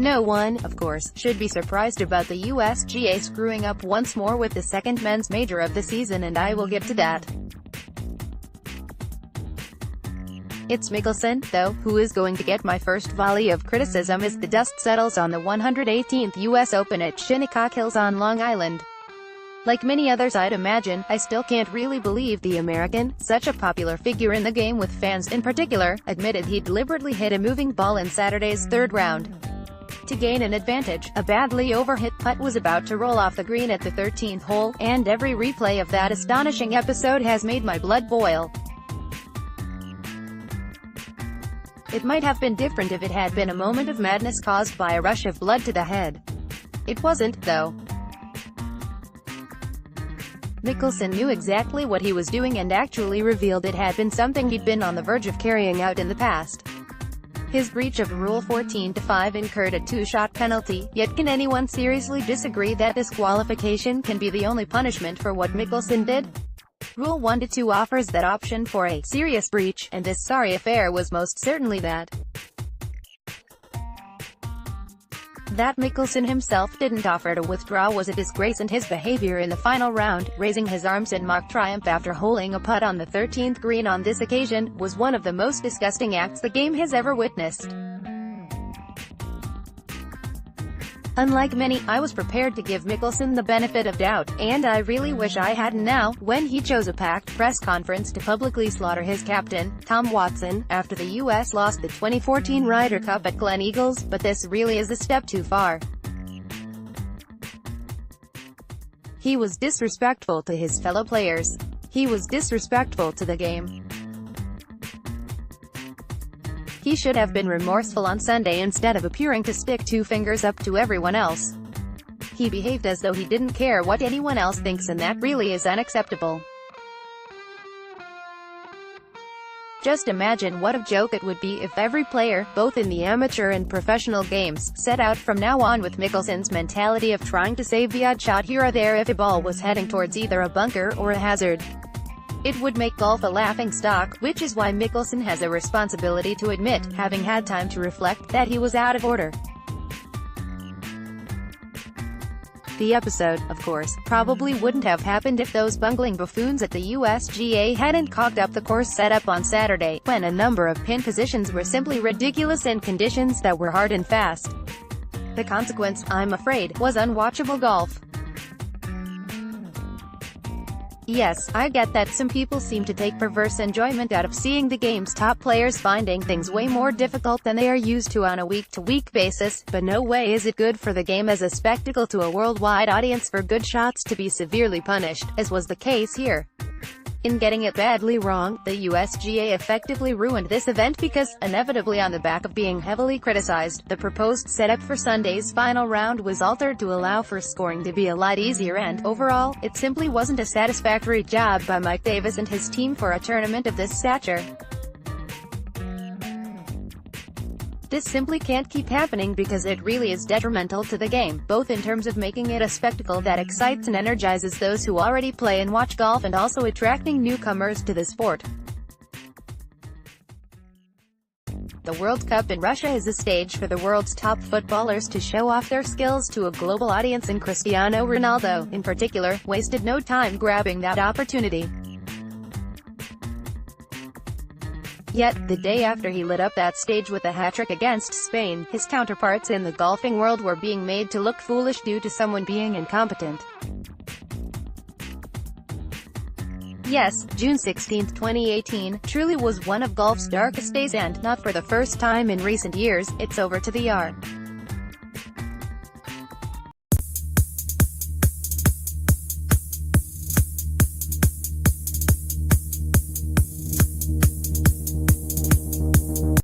No one, of course, should be surprised about the USGA screwing up once more with the second men's major of the season, and I will get to that. It's Mickelson, though, who is going to get my first volley of criticism as the dust settles on the 118th US Open at Shinnecock Hills on Long Island. Like many others I'd imagine, I still can't really believe the American, such a popular figure in the game with fans in particular, admitted he deliberately hit a moving ball in Saturday's third round to gain an advantage. A badly overhit putt was about to roll off the green at the 13th hole, and every replay of that astonishing episode has made my blood boil. It might have been different if it had been a moment of madness caused by a rush of blood to the head. It wasn't, though. Mickelson knew exactly what he was doing and actually revealed it had been something he'd been on the verge of carrying out in the past. His breach of Rule 14-5 incurred a two-shot penalty, yet can anyone seriously disagree that disqualification can be the only punishment for what Mickelson did? Rule 1-2 offers that option for a serious breach, and this sorry affair was most certainly that. That Mickelson himself didn't offer to withdraw was a disgrace, and his behavior in the final round, raising his arms in mock triumph after holing a putt on the 13th green on this occasion, was one of the most disgusting acts the game has ever witnessed. Unlike many, I was prepared to give Mickelson the benefit of doubt, and I really wish I hadn't now, when he chose a packed press conference to publicly slaughter his captain, Tom Watson, after the U.S. lost the 2014 Ryder Cup at Glen Eagles, but this really is a step too far. He was disrespectful to his fellow players. He was disrespectful to the game. He should have been remorseful on Sunday instead of appearing to stick two fingers up to everyone else. He behaved as though he didn't care what anyone else thinks, and that really is unacceptable. Just imagine what a joke it would be if every player, both in the amateur and professional games, set out from now on with Mickelson's mentality of trying to save the odd shot here or there if a ball was heading towards either a bunker or a hazard. It would make golf a laughingstock, which is why Mickelson has a responsibility to admit, having had time to reflect, that he was out of order. The episode, of course, probably wouldn't have happened if those bungling buffoons at the USGA hadn't cocked up the course setup on Saturday, when a number of pin positions were simply ridiculous in conditions that were hard and fast. The consequence, I'm afraid, was unwatchable golf. Yes, I get that some people seem to take perverse enjoyment out of seeing the game's top players finding things way more difficult than they are used to on a week-to-week basis, but no way is it good for the game as a spectacle to a worldwide audience for good shots to be severely punished, as was the case here. In getting it badly wrong, the USGA effectively ruined this event because, inevitably on the back of being heavily criticized, the proposed setup for Sunday's final round was altered to allow for scoring to be a lot easier, and, overall, it simply wasn't a satisfactory job by Mike Davis and his team for a tournament of this stature. This simply can't keep happening because it really is detrimental to the game, both in terms of making it a spectacle that excites and energizes those who already play and watch golf, and also attracting newcomers to the sport. The World Cup in Russia is a stage for the world's top footballers to show off their skills to a global audience, and Cristiano Ronaldo, in particular, wasted no time grabbing that opportunity. Yet, the day after he lit up that stage with a hat-trick against Spain, his counterparts in the golfing world were being made to look foolish due to someone being incompetent. Yes, June 16, 2018, truly was one of golf's darkest days, and, not for the first time in recent years, it's over to the R.